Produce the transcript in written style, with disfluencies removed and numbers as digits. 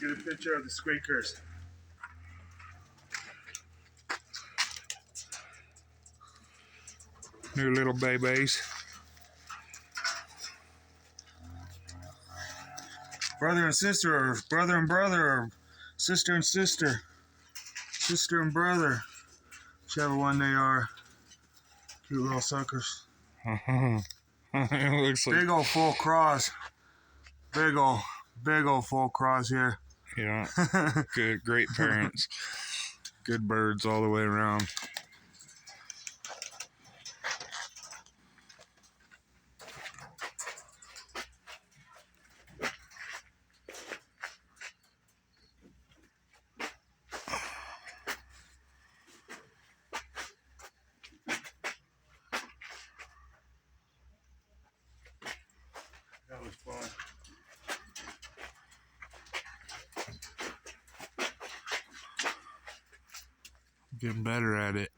Get a picture of the squeakers. New little babies. Brother and sister, or brother and brother, or sister and sister. Sister and brother. Whichever one they are. Cute little suckers. It looks like Big old full cross. Big old full cross here. yeah. Good, great parents. Good birds all the way around. That was fun. Getting better at it.